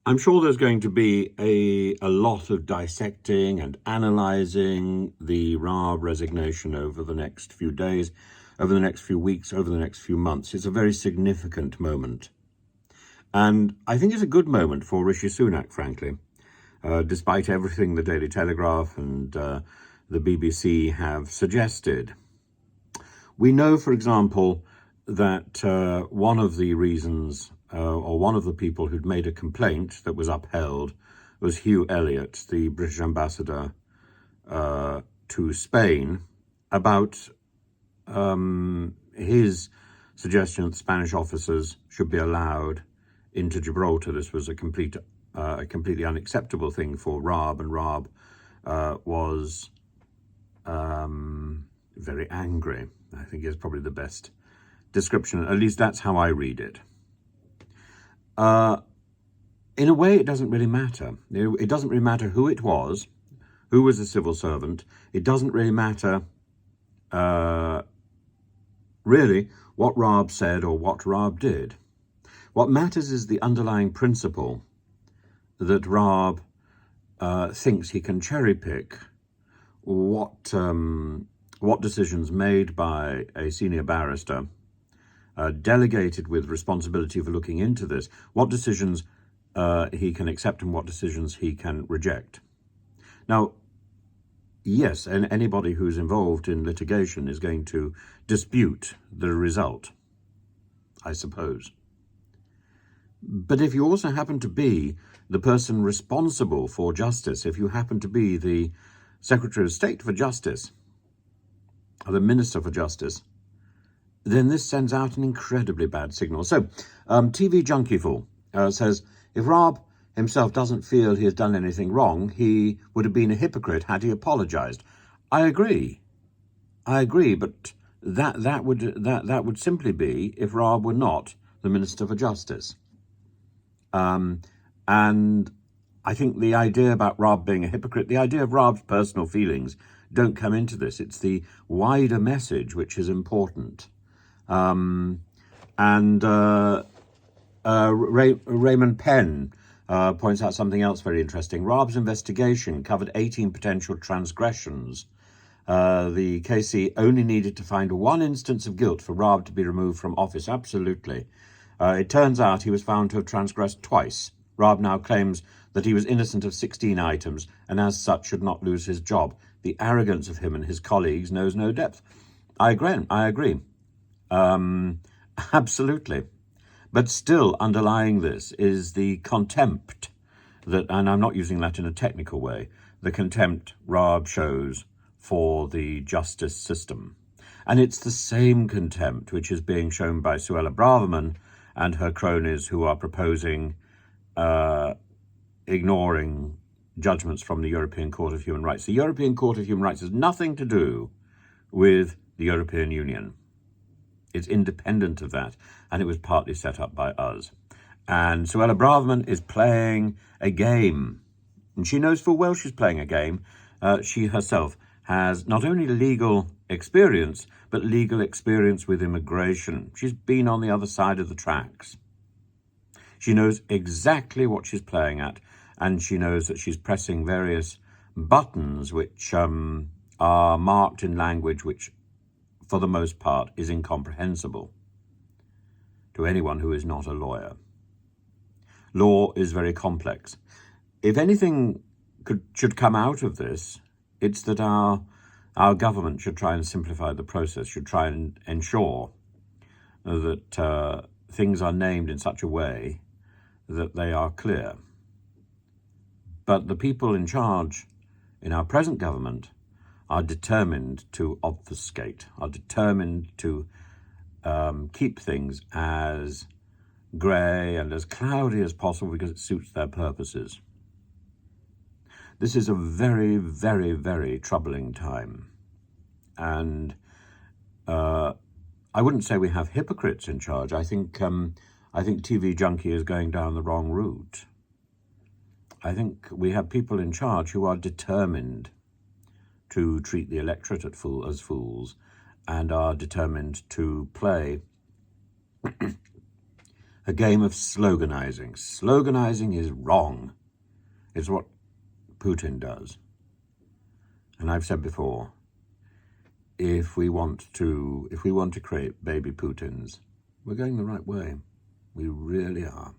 I'm sure there's going to be a lot of dissecting and analysing the Raab resignation over the next few days, over the next few weeks, over the next few months. It's a very significant moment. And I think it's a good moment for Rishi Sunak, frankly, despite everything the Daily Telegraph and the BBC have suggested. We know, for example, that one of the reasons or one of the people who'd made a complaint that was upheld was Hugh Elliott, the British ambassador to Spain, about his suggestion that Spanish officers should be allowed into Gibraltar. This was a completely unacceptable thing for Raab, and Raab was very angry. I think is probably the best description. At least that's how I read it. In a way, it doesn't really matter. It doesn't really matter who it was, who was a civil servant. It doesn't really matter, really, what Raab said or what Raab did. What matters is the underlying principle that Raab thinks he can cherry pick what decisions made by a senior barrister, delegated with responsibility for looking into this, what decisions he can accept and what decisions he can reject. Now, yes, and anybody who's involved in litigation is going to dispute the result, I suppose. But if you also happen to be the person responsible for justice, if you happen to be the Secretary of State for Justice, or the Minister for Justice, then this sends out an incredibly bad signal. So, TV Junkieful says, if Raab himself doesn't feel he has done anything wrong, he would have been a hypocrite had he apologised. I agree, but that would simply be if Raab were not the Minister for Justice. And I think the idea about Raab being a hypocrite, the idea of Raab's personal feelings don't come into this. It's the wider message which is important. Raymond Penn points out something else very interesting. Raab's investigation covered 18 potential transgressions. The KC only needed to find one instance of guilt for Raab to be removed from office. Absolutely. It turns out he was found to have transgressed twice. Raab now claims that he was innocent of 16 items and as such should not lose his job. The arrogance of him and his colleagues knows no depth. I agree. Absolutely. But still underlying this is the contempt that, and I'm not using that in a technical way, the contempt Raab shows for the justice system. And it's the same contempt which is being shown by Suella Braverman and her cronies who are proposing ignoring judgments from the European Court of Human Rights. The European Court of Human Rights has nothing to do with the European Union. It's independent of that, and it was partly set up by us. And Suella Braverman is playing a game, and she knows full well she's playing a game. She herself has not only legal experience, but legal experience with immigration. She's been on the other side of the tracks. She knows exactly what she's playing at, and she knows that she's pressing various buttons which are marked in language which, for the most part, is incomprehensible to anyone who is not a lawyer. Law is very complex. If anything should come out of this, it's that our government should try and simplify the process, should try and ensure that things are named in such a way that they are clear. But the people in charge in our present government are determined to obfuscate, are determined to keep things as grey and as cloudy as possible because it suits their purposes. This is a very, very, very troubling time. And I wouldn't say we have hypocrites in charge. I think TV Junkie is going down the wrong route. I think we have people in charge who are determined to treat the electorate as fools and are determined to play a game of sloganizing. Sloganizing is wrong. It's what Putin does. And I've said before, if we want to create baby Putins, we're going the right way. We really are.